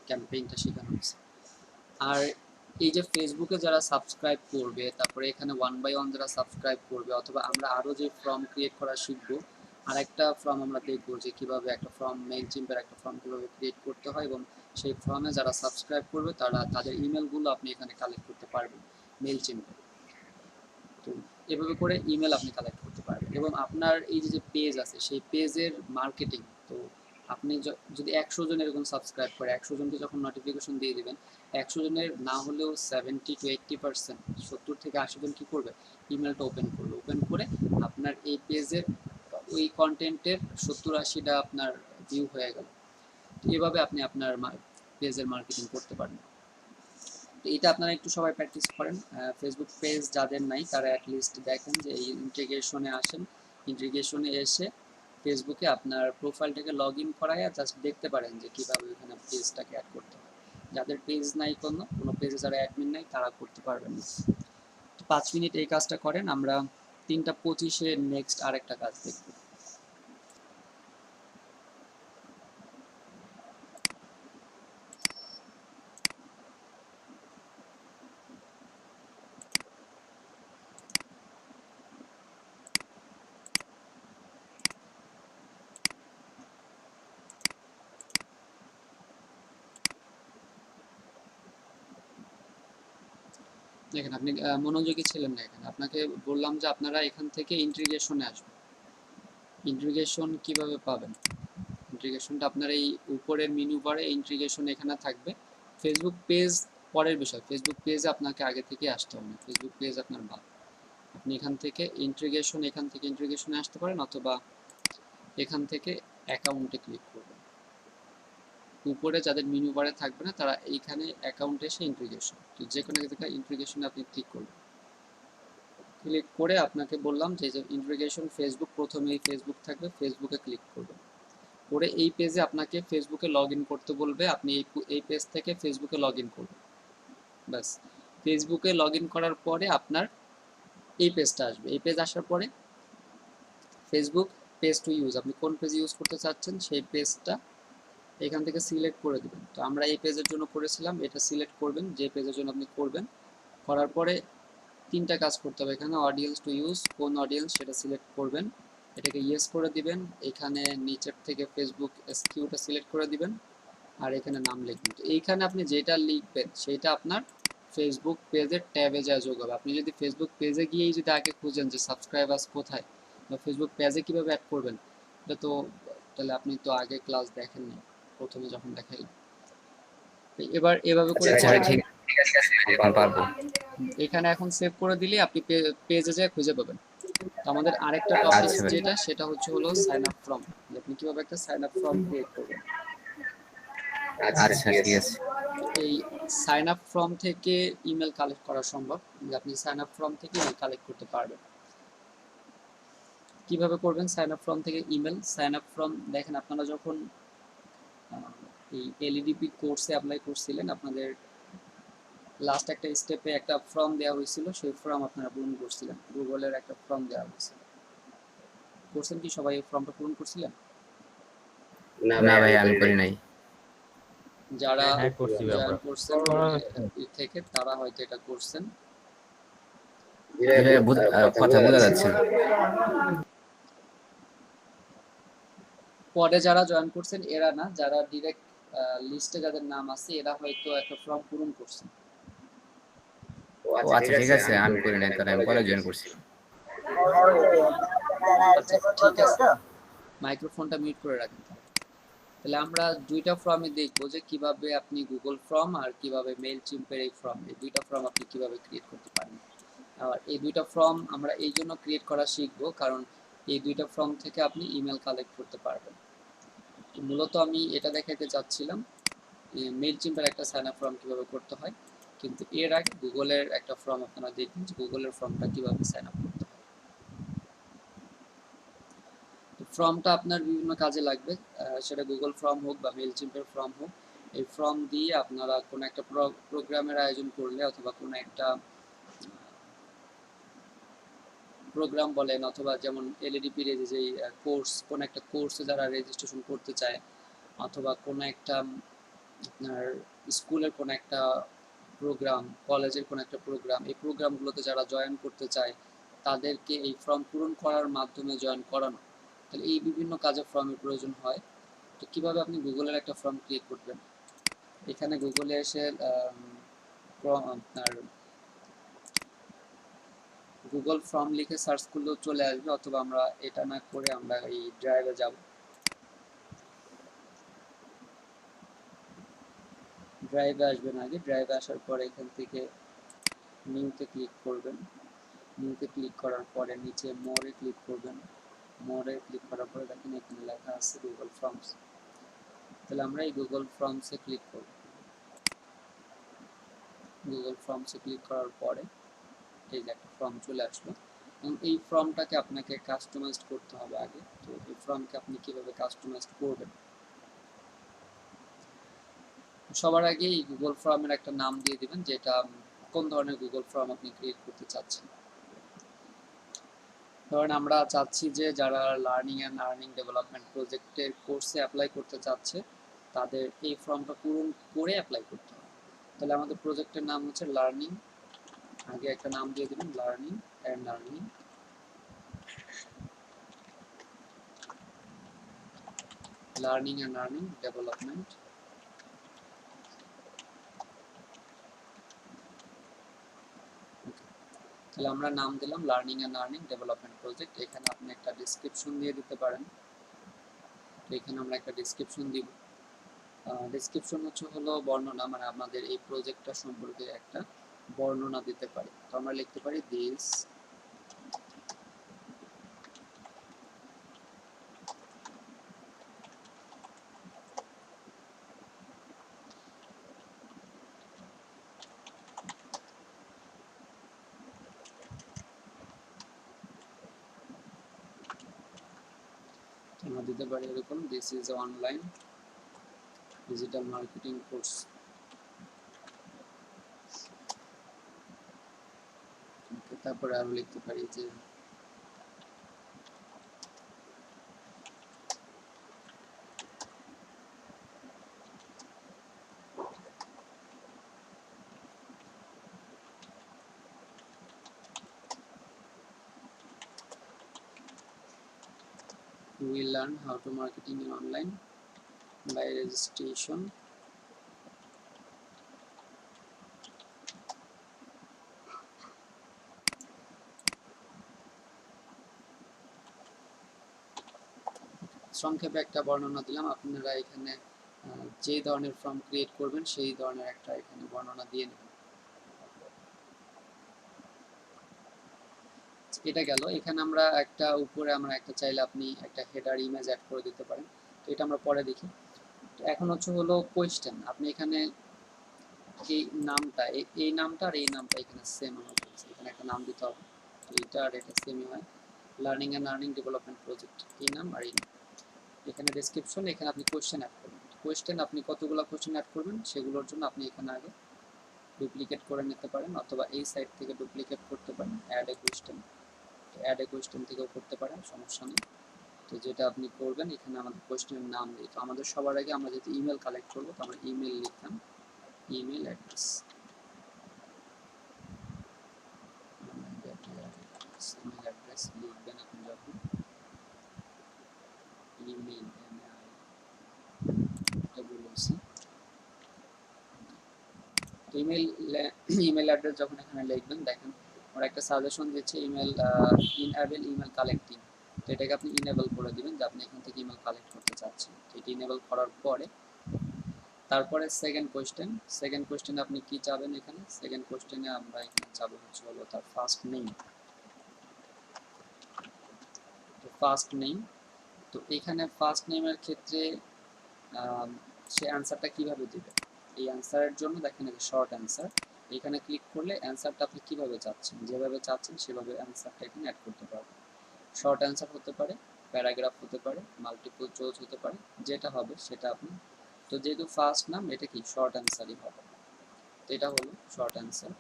ক্যাম্পেইনটা শেখানো হয়েছে। আর এই যে ফেসবুকে যারা সাবস্ক্রাইব করবে, তারপরে এখানে 1 বাই 1 যারা সাবস্ক্রাইব করবে, অথবা আমরা আরও যে ফর্ম ক্রিয়েট করা শিখবো, আর একটা ফর্ম আমরা দেখবো যে কীভাবে একটা ফর্ম, মেইলচিম্পের একটা ফর্ম কীভাবে ক্রিয়েট করতে হয়, এবং সেই ফর্মে যারা সাবস্ক্রাইব করবে তারা তাদের ইমেলগুলো আপনি এখানে কালেক্ট করতে পারবেন মেইলচিম্পে। তো এভাবে করে ইমেল আপনি কালেক্ট করতে পারবেন, এবং আপনার এই যে পেজ আছে সেই পেজের মার্কেটিং, তো আপনি যদি 100 জন এরকম সাবস্ক্রাইব করে 100 জনকে যখন নোটিফিকেশন দিয়ে দিবেন, 100 জনের না হলেও 70 to 80%, 70 থেকে 80 জন কী করবে, ইমেলটা ওপেন করবে, ওপেন করে আপনার এই পেজের ওই কন্টেন্টের 70-80টা আপনার ভিউ হয়ে গেল। এভাবে আপনি আপনার পেজের মার্কেটিং করতে পারেন। তো এটা আপনারা একটু সবাই প্র্যাকটিস করেন। ফেসবুক পেজ যাদের নাই তারা অ্যাটলিস্ট দেখেন যে এই ইন্টিগ্রেশনে আসেন, ইন্টিগ্রেশনে এসে ফেসবুকে আপনার প্রোফাইলটাকে লগ ইন করাইয়া জাস্ট দেখতে পারেন যে কীভাবে ওখানে পেজটাকে অ্যাড করতে হয়। যাদের পেজ নাই, কোনো পেজে যারা অ্যাডমিন নাই তারা করতে পারবেন না। 5 মিনিট এই কাজটা করেন, আমরা 3:25-এ নেক্সট আরেকটা কাজ দেখব। দেখেন আপনি মনোযোগী ছিলেন না এখানে। আপনাকে বললাম যে আপনারা এখান থেকে ইন্টিগ্রেশনে আসবেন। ইন্টিগ্রেশন কিভাবে পাবেন? ইন্টিগ্রেশনটা আপনার এই উপরের মেনু বারে ইন্টিগ্রেশন এখানে থাকবে। ফেসবুক পেজ পরের বিষয়, ফেসবুক পেজে আপনাকে আগে থেকে আসতে হবে না, ফেসবুক পেজ আপনার বাদ। আপনি এখান থেকে ইন্টিগ্রেশনে আসতে পারেন, অথবা এখান থেকে অ্যাকাউন্টে ক্লিক করবেন। উপরে যাদের মেনু বারে থাকবে না তারা এইখানে অ্যাকাউন্টে এসে ইন্টিগ্রেশন, তো যে কোনো জায়গায় ইন্টিগ্রেশনে আপনি ক্লিক করবেন। ক্লিক করে আপনাকে বললাম যে ইন্টিগ্রেশন ফেসবুক, প্রথমেই ফেসবুক থাকবে, ফেসবুকে ক্লিক করবেন। করে এই পেজে আপনাকে ফেসবুকে লগ ইন করতে বলবে, আপনি এই পেজ থেকে ফেসবুকে লগ ইন করবেন। ব্যাস, ফেসবুকে লগ ইন করার পরে আপনার এই পেজটা আসবে। এই পেজ আসার পরে ফেসবুক পেজ টু ইউজ, আপনি কোন পেজ ইউজ করতে চাচ্ছেন সেই পেজটা এখান থেকে সিলেক্ট করে দেবেন। তো আমরা এই পেজের জন্য করেছিলাম, এটা সিলেক্ট করবেন যে পেজের জন্য আপনি করবেন। করার পরে 3টা কাজ করতে হবে এখানে, অডিয়েন্স টু ইউজ, কোন অডিয়েন্স সেটা সিলেক্ট করবেন, এটাকে ইয়েস করে দিবেন। এখানে নিচের থেকে ফেসবুক এসকিউটা সিলেক্ট করে দিবেন, আর এখানে নাম লিখবেন। তো এইখানে আপনি যেটা লিখবেন সেটা আপনার ফেসবুক পেজের ট্যাবে যা যোগ হবে। আপনি যদি ফেসবুক পেজে গিয়েই যদি আগে খুঁজেন যে সাবস্ক্রাইবার্স কোথায় বা ফেসবুক পেজে কীভাবে অ্যাড করবেন, এটা তো তাহলে আপনি তো আগে ক্লাস দেখেননি, প্রথমে যখন দেখাইলাম। এবার এভাবে করে আচ্ছা করেন। ঠিক আছে, এখন পারবো। এখানে এখন সেভ করে দিলে আপনি পেজে যেয়ে খুঁজে পাবেন। তো আমাদের আরেকটা আচ্ছা টপিক ভাই, যেটা, সেটা হলো সাইন আপ ফর্ম। আপনি কিভাবে একটা সাইন আপ ফর্ম ক্রিয়েট করবেন। আচ্ছা ঠিক আছে। এই সাইন আপ ফর্ম থেকে ইমেল কালেক্ট করা সম্ভব, যে আপনি সাইন আপ ফর্ম থেকে ইমেল কালেক্ট করতে পারবেন। কিভাবে করবেন সাইন আপ ফর্ম থেকে ইমেল? সাইন আপ ফর্ম দেখেন, আপনারা যখন এই এলইডিপি কোর্সে অ্যাপ্লাই করছিলেন, আপনাদের লাস্ট একটা স্টেপে একটা ফর্ম দেওয়া হয়েছিল, সেই ফর্ম আপনারা পূরণ করছিলেন। গুগলের একটা ফর্ম দেওয়া হয়েছিল, করছেন কি সবাই? এই ফর্মটা পূরণ করছিলেন? না ভাই, আমি করি নাই। যারা হ্যাঁ করছি ভাই জয়েন আমরা। করছেন থেকে তারা হয়তো এটা করছেন। এভাবে কথা বোঝা যাচ্ছে না। পরে যারা জয়েন করছেন এরা না, যারা ডিরেক্ট লিস্টে যাদের নাম আছে এরা হয়তো একটা ফর্ম পূরণ করছেন। ও আচ্ছা ঠিক আছে, আমি করি নাই, তাহলে আমি পরে জয়েন করছি। আচ্ছা ঠিক আছে, মাইক্রোফোনটা মিউট করে রাখেন। তাহলে আমরা দুইটা ফর্মে দেখবো যে কিভাবে আপনি গুগল ফর্ম আর কিভাবে মেইল চিম্পের এই ফর্ম, এই দুইটা ফর্ম আপনি কিভাবে ক্রিয়েট করতে পারেন। আর এই দুইটা ফর্ম আমরা এই জন্য ক্রিয়েট করা শিখবো কারণ এই দুইটা ফর্ম থেকে আপনি ইমেল কালেক্ট করতে পারবেন। মূলত আমি এটা দেখাতে চাচ্ছিলাম মেইল চিম্পের একটা সাইন আপ ফর্ম কিভাবে করতে হয়, কিন্তু এর আগে গুগলের একটা ফর্ম আপনারা দেখবেন যে গুগলের ফর্মটা কিভাবে সাইন আপ করতে হয়। ফর্মটা আপনার বিভিন্ন কাজে লাগবে, সেটা গুগল ফর্ম হোক বা মেইল চিম্পের ফর্ম হোক। এই ফর্ম দিয়ে আপনারা কোনো একটা প্রোগ্রামের আয়োজন করলে, অথবা কোনো একটা প্রোগ্রাম বলেন, অথবা যেমন এলইডিপির যে কোর্স, কোনো একটা কোর্সে যারা রেজিস্ট্রেশন করতে চায়, অথবা কোনো একটা আপনার স্কুলের কোনো একটা প্রোগ্রাম, কলেজের কোনো একটা প্রোগ্রাম, এই প্রোগ্রামগুলোতে যারা জয়েন করতে চায় তাদেরকে এই ফর্ম পূরণ করার মাধ্যমে জয়েন করানো। তাহলে এই বিভিন্ন কাজে ফর্মের প্রয়োজন হয়। তো কীভাবে আপনি গুগলের একটা ফর্ম ক্রিয়েট করবেন, এখানে গুগলে এসে আপনার গুগল ফর্ম লিখে সার্চ করলেও চলে আসবে, অথবা আমরা এটা না করে আমরা এই ড্রাইভে যাব। ড্রাইভে আসবেন, আগে ড্রাইভে আসার পরে এখান থেকে নিউতে ক্লিক করবেন। নিউতে ক্লিক করার পরে নিচে মোরে ক্লিক করবেন। মোরে ক্লিক করার পরে দেখেন এখানে লেখা আছে গুগল ফর্মস। তাহলে আমরা এই গুগল ফর্মসে ক্লিক করব। গুগল ফর্মসে ক্লিক করার পরে এই যে একটা ফর্ম চলে আসলো। এই ফর্মটাকে আপনাকে কাস্টমাইজ করতে হবে আগে। তো এই ফর্মকে আপনি কিভাবে কাস্টমাইজ করবেন, সবার আগে এই গুগল ফর্মের একটা নাম দিয়ে দিবেন, যেটা কোন ধরনের গুগল ফর্ম আপনি ক্রিয়েট করতে চাচ্ছেন। ধরেন আমরা চাচ্ছি যে যারা লার্নিং অ্যান্ড আর্নিং ডেভেলপমেন্ট প্রজেক্টের কোর্সে অ্যাপ্লাই করতে চাচ্ছে তাদের এই ফর্মটা পূরণ করে অ্যাপ্লাই করতে হবে। তাহলে আমাদের প্রজেক্টের নাম হচ্ছে লার্নিং, আগে একটা নাম দিয়ে দিবেন লার্নিং অ্যান্ড আর্নিং ডেভেলপমেন্ট। তাহলে আমরা নাম দিলাম learning and earning development project. এখানে আপনি একটা ডিসক্রিপশন দিয়ে দিতে পারেন। তো এখানে আমরা একটা ডিসক্রিপশন দিব। ডিসক্রিপশন হলো বর্ণনা, মানে আমাদের এই প্রজেক্টটা সম্পর্কে একটা বর্ণনা দিতে পারি। তো আমরা লিখতে পারি দিস আমরা দিতে পারি এরকম, this is online digital marketing course. তারপরে আরো লিখতে পারি যে we learn how to marketing in online by registration সংক্ষেপে একটা বর্ণনা দিলাম। আপনারা এখানে যে ধরনের ফর্ম ক্রিয়েট করবেন সেই ধরনের একটা এখানে বর্ণনা দিয়ে নেবেন। এটা গেল। এখানে আমরা একটা উপরে আমরা একটা চাইলে আপনি একটা হেডার ইমেজ অ্যাড করে দিতে পারেন। তো এটা আমরা পরে দেখি। তো এখন হলো কোয়েশ্চেন। আপনি এখানে এই নামটা এই নামটা আর এই নামটা এখানে সেম আমার বলছে, এখানে একটা নাম দিতে হবে। তো এটা আর এটা সেমই হয়, learning and earning development project, এই নাম আর এই নাম। এখানে ডেসক্রিপশন, এখানে আপনি কোয়েশ্চেন অ্যাড করবেন। কোয়েশ্চেন আপনি কতগুলো কোয়েশ্চেন অ্যাড করবেন সেগুলোর জন্য আপনি এখানে আগে ডুপ্লিকেট করে নিতে পারেন, অথবা এই সাইড থেকে ডুপ্লিকেট করতে পারেন, add a question. Add a question থেকেও করতে পারেন, সমস্যা নেই। তো যেটা আপনি করবেন এখানে আমাদের কোয়েশ্চেনের নাম দিই। তো আমাদের সবার আগে আমরা যেহেতু ইমেল কালেক্ট করবো, তো আমরা ইমেল লিখতাম, ইমেল অ্যাড্রেস। ইমেল অ্যাড্রেস লিখবেন আপনি যখন ইমেল বলছি। ইমেল ইমেল অ্যাড্রেস যখন এখানে লিখবেন, দেখেন ওরা একটা সাজেশন দিচ্ছে ইমেল ইনএবল ইমেল কালেক্টিং। তো এটাকে আপনি ইনেবল করে দিবেন যে আপনি এখান থেকে ইমেল কালেক্ট করতে চাচ্ছেন। তো এটি ইনেবল করার পরে তারপরে সেকেন্ড কোয়েশ্চেনে আপনি কি চাবেন, এখানে সেকেন্ড কোয়েশ্চেনে আমরা এখানে চাবো হলো তার ফার্স্ট নেম। তো ফার্স্ট নেম, তো এখানে ফার্স্ট নেমের ক্ষেত্রে সে অ্যান্সারটা কিভাবে দিবে, এই অ্যান্সারের জন্য দেখেন এই শর্ট অ্যান্সার, এখানে ক্লিক করলে অ্যান্সারটা আপনি কিভাবে চাচ্ছেন, যেভাবে চাচ্ছেন সেভাবে অ্যান্সারটা এখানে অ্যাড করতে পারবেন। শর্ট অ্যান্সার হতে পারে, প্যারাগ্রাফ হতে পারে, মাল্টিপল চয়েস হতে পারে, যেটা হবে সেটা আপনি। তো যেহেতু ফার্স্ট নাম, এটা কি শর্ট অ্যান্সারই হবে। তো এটা হলো শর্ট অ্যান্সার।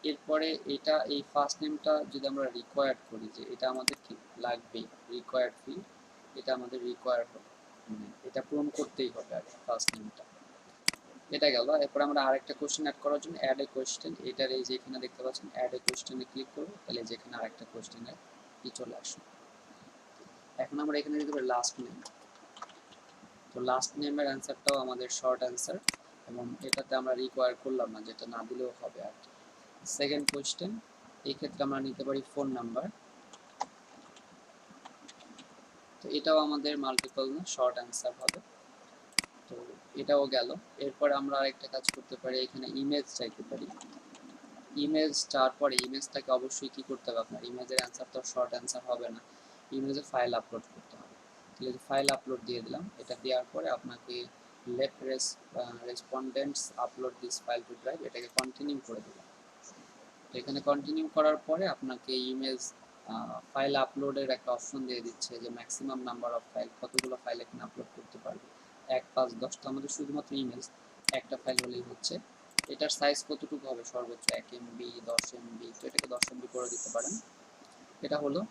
এরপরে এটা এই ফার্স্ট নেমটা যদি আমরা রিকোয়ার্ড করি যে এটা আমাদের কি লাগবে, রিকোয়ার্ড ফিল্ড, এটা আমাদের রিকোয়ার হবে, এটা পূরণ করতেই হবে আর ফার্স্ট নেমটা। এটা গেল। এরপর আমরা আরেকটা কোশ্চেন অ্যাড করার জন্য অ্যাড এ কোশ্চেন, এটার এই যে এখানে দেখতে পাচ্ছেন অ্যাড এ কোশ্চেনে ক্লিক করব, তাহলে যেখানে আরেকটা কোশ্চেনের কি চলে আসবে। এখন আমরা এখানে দিতে পারি লাস্ট নেম। তো লাস্ট নেমের অ্যান্সারটাও আমাদের শর্ট অ্যান্সার, এবং এটাতে আমরা রিকোয়ার করলাম না, যেটা না দিলেও হবে আর কি। সেকেন্ড কোশ্চেন, এই ক্ষেত্রে আমরা নিতে পারি ফোন নাম্বার। তো এটাও আমাদের মাল্টিপল না, শর্ট অ্যান্সার হবে। তো এটাও গেল। এরপর আমরা আরেকটা কাজ করতে পারি, এখানে ইমেজ চাইতে পারি। ইমেজ চাওয়ার পরে ইমেজটাকে অবশ্যই কি করতে হবে, আপনার ইমেজের অ্যান্সার তো শর্ট অ্যান্সার হবে না, ইমেজে ফাইল আপলোড করতে হবে। তাহলে ফাইল আপলোড দিয়ে দিলাম। এটা দেওয়ার পরে আপনাকে let respondents upload this file to drive, এটাকে কন্টিনিউ করে দিলাম। এখানে কন্টিনিউ করার পরে আপনাকে ইমেজ ফাইল আপলোডের একটা অপশন দিয়ে দিচ্ছে যে ম্যাক্সিমাম নাম্বার অফ ফাইল, কতগুলো ফাইল এখানে আপলোড করতে পারবে, 1, 5, 10। তো আমাদের শুধুমাত্র ইমেজ একটা ফাইল হলেই হচ্ছে। এটার সাইজ কতটুকু হবে, সর্বোচ্চ 1 MB, 10 MB। তো এটাকে 10 MB করে দিতে পারেন। এটা হলো।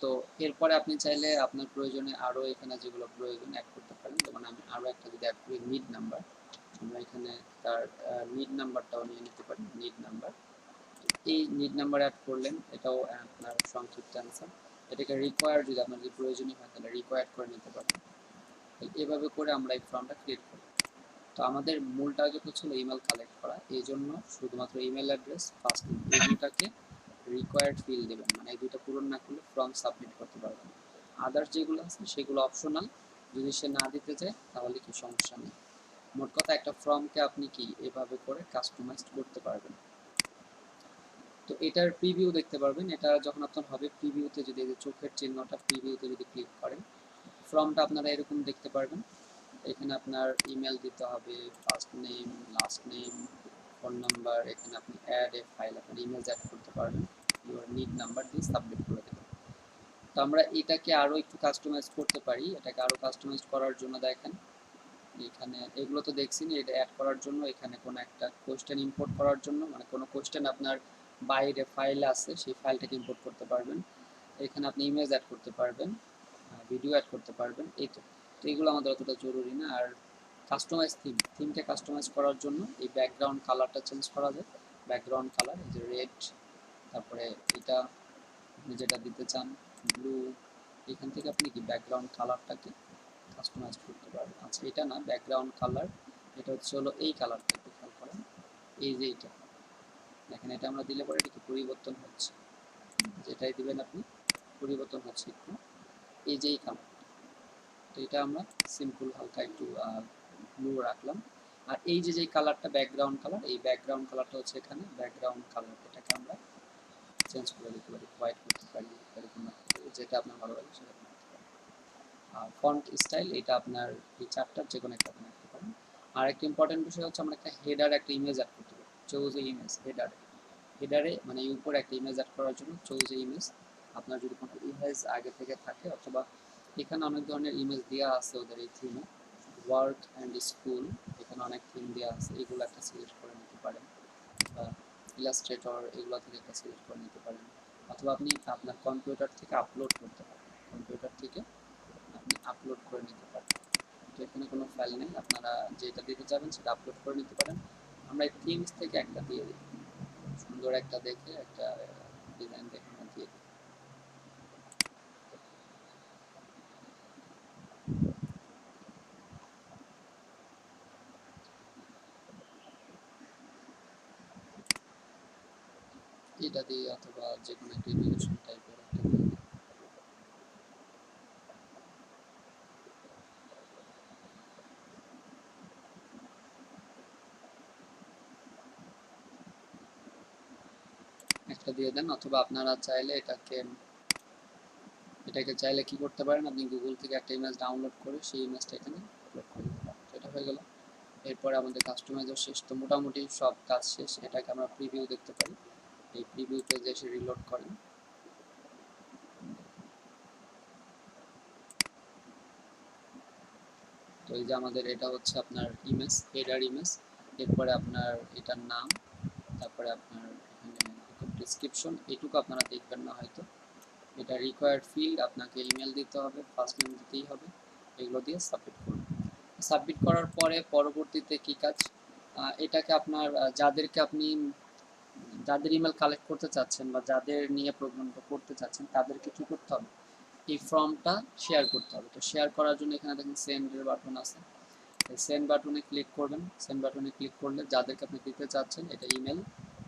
তো এরপরে আপনি চাইলে আপনার প্রয়োজনে আরও এখানে যেগুলো প্রয়োজন অ্যাড করতে পারেন। যেমন আমি আরও একটা যদি অ্যাড করি, নিড নাম্বার, আমরা এখানে তার নিড নাম্বারটাও নিয়ে নিতে পারি, নিড নাম্বার। এই নিড নাম্বার অ্যাড করলেন, এটাও আপনার সংক্ষিপ্ত অ্যান্সার। এটাকে রিকোয়ার্ড যদি আপনার যদি প্রয়োজনীয় হয় তাহলে রিকোয়ার্ড করে নিতে পারেন। এভাবে করে আমরা এই ফর্মটা ক্রিয়েট করি। তো আমাদের মূল টার্গেট হচ্ছিল ইমেল কালেক্ট করা, এই জন্য শুধুমাত্র ইমেল অ্যাড্রেস, ফার্স্ট নেম, এই দুইটাকে রিকোয়ার্ড ফিল দেবেন, মানে এই দুইটা পূরণ না করলে ফর্ম সাবমিট করতে পারবেন। আদার্স যেগুলো আছে সেগুলো অপশনাল, যদি সে না দিতে চায় তাহলে কি সমস্যা নেই। মোট কথা একটা ফর্মকে আপনি কি এভাবে করে কাস্টমাইজ করতে পারবেন। তো এটার প্রিভিউ দেখতে পারবেন। এটা যখন আপনার হবে প্রিভিউতে, যদি এই যে চোখের চিহ্নটা প্রিভিউতে যদি ক্লিক করেন, ফর্মটা আপনারা এরকম দেখতে পারবেন। এখানে আপনার ইমেল দিতে হবে, first name, last name, phone number. এখানে আপনি অ্যাড এ ফাইল, আপনার ইমেজ অ্যাড করতে পারবেন, ইউর নিড নাম্বার দিয়ে সাবমিট করে দেবেন। তো আমরা এটাকে আরও একটু কাস্টমাইজ করতে পারি। এটাকে আরও কাস্টমাইজ করার জন্য দেখেন এখানে এগুলো তো দেখছেন, এটা অ্যাড করার জন্য এখানে কোনো একটা কোয়েশ্চেন ইম্পোর্ট করার জন্য, মানে কোনো কোয়েশ্চেন আপনার বাইরে ফাইল আছে সেই ফাইলটাকে ইম্পোর্ট করতে পারবেন। এখানে আপনি ইমেজ অ্যাড করতে পারবেন, ভিডিও অ্যাড করতে পারবেন। এই তো এইগুলো আমাদের অতটা জরুরি না। আর কাস্টমাইজ থিমকে কাস্টমাইজ করার জন্য এই ব্যাকগ্রাউন্ড কালারটা চেঞ্জ করা যায়। ব্যাকগ্রাউন্ড কালার এই যে রেড, তারপরে এটা আপনি যেটা দিতে চান ব্লু, এখান থেকে আপনি কি ব্যাকগ্রাউন্ড কালারটাকে কাস্টমাইজ করতে পারবেন। আচ্ছা এটা না, ব্যাকগ্রাউন্ড কালার এটা হচ্ছে হলো এই কালারটা, একটু খেয়াল করেন, এই যে এটা দেখেন, এটা আমরা দিলে পরে এটা কি পরিবর্তন হচ্ছে, যেটাই দিবেন আপনি পরিবর্তন হচ্ছে একটু, এই যে এই কালার। তো এটা আমরা সিম্পল হালকা একটু ব্লু রাখলাম। আর এই যে কালারটা ব্যাকগ্রাউন্ড কালার, এই ব্যাকগ্রাউন্ড কালারটা হচ্ছে এখানে ব্যাকগ্রাউন্ড কালার, এটাকে আমরা চেঞ্জ করে দিতে পারি, হোয়াইট করতে পারি, এরকম যেটা আপনার ভালো লাগে সেটা করতে পারি। ফন্ট স্টাইল এটা আপনার এই চারটার যে কোনো একটা আপনি রাখতে পারেন। আর একটা ইম্পর্টেন্ট বিষয় হচ্ছে আমরা একটা হেডার, একটা ইমেজ অ্যাড করতে পারি, চুজ এ ইমেজ। হেডারে মানে এই উপরে একটা ইমেজ অ্যাড করার জন্য চুজ এ ইমেজ। আপনার যদি কোনো ইমেজ আগে থেকে থাকে, অথবা এখানে অনেক ধরনের ইমেজ দেওয়া আছে ওদের এই থিমে, ওয়ার্ক অ্যান্ড স্কুল, এখানে অনেক থিম দেওয়া আছে, এগুলো একটা সিলেক্ট করে নিতে পারেন, বা ইলাস্ট্রেটর এগুলো থেকে একটা সিলেক্ট করে নিতে পারেন, অথবা আপনি আপনার কম্পিউটার থেকে আপলোড করতে পারেন, কম্পিউটার থেকে আপনি আপলোড করে নিতে পারেন। তো এখানে কোনো ফাইল নেই, আপনারা যেটা দিতে চাবেন সেটা আপলোড করে নিতে পারেন। আমরা এই থিমস থেকে একটা দিয়ে দিই, সুন্দর একটা দেখে একটা ডিজাইন দেখে আমরা দিয়ে দিই। এটা দিয়ে অথবা যে কোনো একটা এডুকেশন টাইপের একটা দিয়ে দিই। একটা দিয়ে দেন, অথবা আপনারা চাইলে এটাকে চাইলে কি করতে পারেন, আপনি গুগল থেকে একটা ইমেজ ডাউনলোড করে সেই ইমেজটা এখানে আপলোড করে দিতে পারেন। এটা হয়ে গেল। এরপরে আমাদের কাস্টমাইজার শেষ, তো মোটামুটি সব কাজ শেষ। এটাকে আমরা প্রিভিউ দেখতে পারি, এই প্রিভিউ পেজে এসে রিলোড করেন। তো এই যে আমাদের এটা হচ্ছে আপনার ইমেজ, হেডার ইমেজ। এরপরে আপনার এটার নাম, তারপরে আপনার এখানে ডিসক্রিপশন, এটুকু আপনারা দেখবেন না হয়তো। এটা রিকোয়ার্ড ফিল্ড, আপনাকে ইমেল দিতে হবে, ফার্স্ট নেম দিতেই হবে, এগুলো দিয়ে সাবমিট করুন। সাবমিট করার পরে পরবর্তীতে কী কাজ, এটাকে আপনার যাদেরকে আপনি যাদের ইমেল কালেক্ট করতে চাচ্ছেন বা যাদের নিয়ে প্রোগ্রামটা করতে চাচ্ছেন তাদেরকে কী করতে হবে, এই ফর্মটা শেয়ার করতে হবে। তো শেয়ার করার জন্য এখানে দেখেন সেন্ডের বাটন আছে, সেন্ড বাটনে ক্লিক করবেন। সেন্ড বাটনে ক্লিক করলে যাদেরকে আপনি দিতে চাচ্ছেন এটা ইমেল,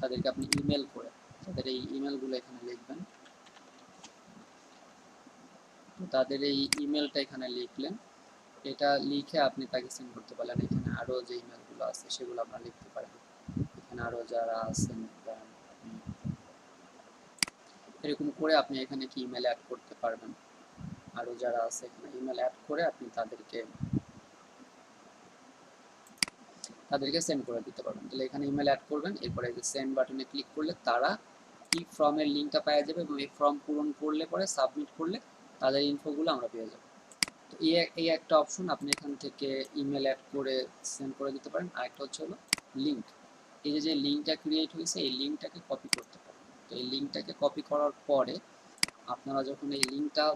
তাদেরকে আপনি ইমেল করে তাদের এই ইমেলগুলো এখানে লিখবেন। তো তাদের এই ইমেলটা এখানে লিখলেন, এটা লিখে আপনি তাকে সেন্ড করতে পারলেন। এখানে আরও যে ইমেলগুলো আছে সেগুলো আপনারা লিখতে পারেন। এখানে আরও যারা আছেন এরকম করে আপনি এখানে কি ইমেল অ্যাড করতে পারবেন। আরও যারা আছে এখানে ইমেল অ্যাড করে আপনি তাদেরকে সেন্ড করে দিতে পারবেন। তাহলে এখানে ইমেল অ্যাড করবেন, এরপরে এই যে সেন্ড বাটনে ক্লিক করলে তারা এই ফর্মের লিঙ্কটা পাওয়া যাবে এবং এই ফর্ম পূরণ করলে পরে সাবমিট করলে তাদের ইনফোগুলো আমরা পেয়ে যাবো। তো এই একটা অপশন, আপনি এখান থেকে ইমেল অ্যাড করে সেন্ড করে দিতে পারেন। আরেকটা হচ্ছে হলো লিঙ্ক। এই যে লিঙ্কটা ক্রিয়েট হয়েছে এই লিঙ্কটাকে কপি করতে পারেন। তো এই লিঙ্কটাকে কপি করার পরে আপনারা যখন এই লিঙ্কটা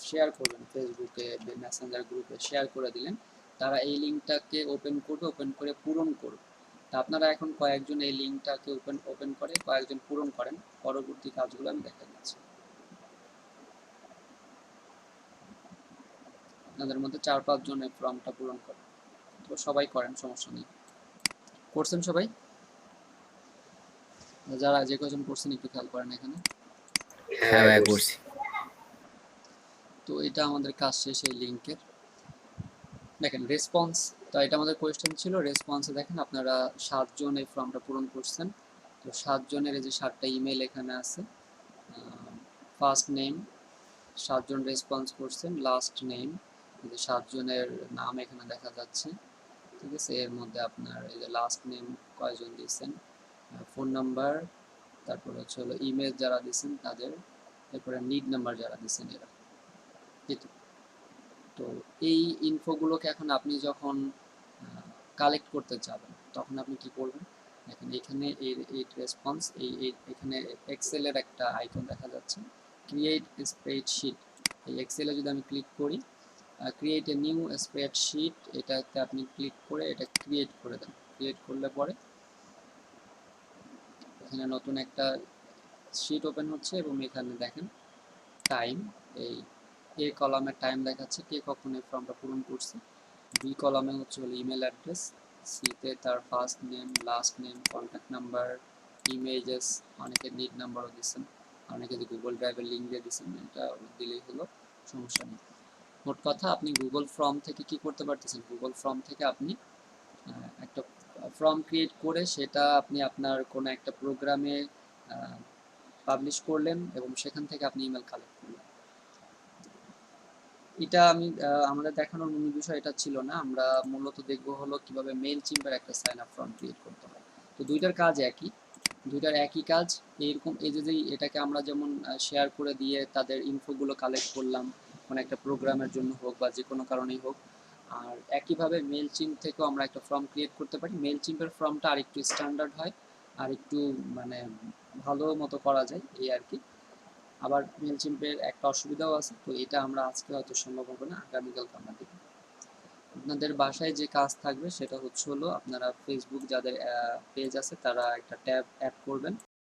শেয়ার করবেন ফেসবুকে, মেসেঞ্জার গ্রুপে শেয়ার করে দিলেন, তারা এই লিঙ্কটাকে ওপেন করবে, ওপেন করে পূরণ করবে। তা আপনারা এখন কয়েকজন এই লিঙ্কটাকে ওপেন করে কয়েকজন পূরণ করেন, পরবর্তী কাজগুলো আমি দেখা দিচ্ছি। আপনাদের মধ্যে 4-5 জন এই ফর্মটা পূরণ করেন, তো সবাই করেন, সমস্যা নেই। করছেন সবাই? যারা যে কজন করছেন একটু খেয়াল করেন এখানে। হ্যাঁ ভাই করছি। তো এটা আমাদের কাজ শেষ এই লিঙ্কের। দেখেন রেসপন্স, তো এটা আমাদের কোয়েশ্চেন ছিল। রেসপন্সে দেখেন আপনারা 7 জন এই ফর্মটা পূরণ করছেন। তো 7 জনের এই যে 7টা ইমেল এখানে আছে। ফার্স্ট নেম 7 জন রেসপন্স করছেন, লাস্ট নেম এই যে 7 জনের নাম এখানে দেখা যাচ্ছে, ঠিক আছে। এর মধ্যে আপনার এই যে লাস্ট নেম কয়জন দিয়েছেন, ফোন নাম্বার, তারপর হচ্ছে হলো ইমেল যারা দিয়েছেন তাদের, এরপরে নিড নাম্বার যারা দিয়েছেন এরা। তো এই ইনফোগুলোকে এখন আপনি যখন কালেক্ট করতে যাবেন তখন আপনি কি করবেন, দেখেন এখানে এই রেসপন্স এখানে এক্সেলের একটা আইকন দেখা যাচ্ছে, ক্রিয়েট স্প্রেডশিট। এই এক্সেলে যদি আমি ক্লিক করি, ক্রিয়েট এ নিউ স্প্রেডশিট, এটাতে আপনি ক্লিক করে এটা ক্রিয়েট করে দেন। ক্রিয়েট করলে পরে এখানে নতুন একটা শিট ওপেন হচ্ছে এবং এখানে দেখেন টাইম, এই এ কলামে টাইম দেখাচ্ছে কে কখন এই ফর্মটা পূরণ করছে। বি কলামে হচ্ছে হলো ইমেল অ্যাড্রেস, সিতে তার first name, last name, contact number, images, অনেকে নিড নাম্বারও দিচ্ছেন, অনেকে যে গুগল ড্রাইভের লিঙ্ক দিয়ে দিচ্ছেন, এটা দিলেই হলো, সমস্যা নেই। মোট কথা আপনি গুগল ফর্ম থেকে কি করতে পারতেছেন, গুগল ফর্ম থেকে আপনি একটা ফর্ম ক্রিয়েট করে সেটা আপনি আপনার কোনো একটা প্রোগ্রামে পাবলিশ করলেন এবং সেখান থেকে আপনি ইমেল কালেক্ট করলেন। এটা আমি আমাদের দেখানোর মূল বিষয় এটা ছিল না, আমরা মূলত দেখব হলো কিভাবে মেইলচিম্পের একটা সাইন আপ ফর্ম ক্রিয়েট করতে হয়। তো দুইটার কাজ একই, দুইটার একই কাজ। এইরকম এই যে এটাকে আমরা যেমন শেয়ার করে দিয়ে তাদের ইনফোগুলো কালেক্ট করলাম কোনো একটা প্রোগ্রামের জন্য হোক বা যে কোনো কারণেই হোক, আর একইভাবে মেইলচিম্প থেকেও আমরা একটা ফর্ম ক্রিয়েট করতে পারি। মেইলচিম্পের ফর্মটা আরেকটু স্ট্যান্ডার্ড হয়, আর একটু মানে ভালো মতো করা যায় এই আর কি। আবার মেলচিম্পের একটা অসুবিধাও আছে, তো এটা আমরা আজকে হয়তো সম্ভব হবে না, আগামীকালকে আমরা দেখব। আপনাদের বাসায় যে কাজ থাকবে সেটা হচ্ছে হলো আপনারা ফেসবুক যাদের পেজ আছে তারা একটা ট্যাব অ্যাড করবেন।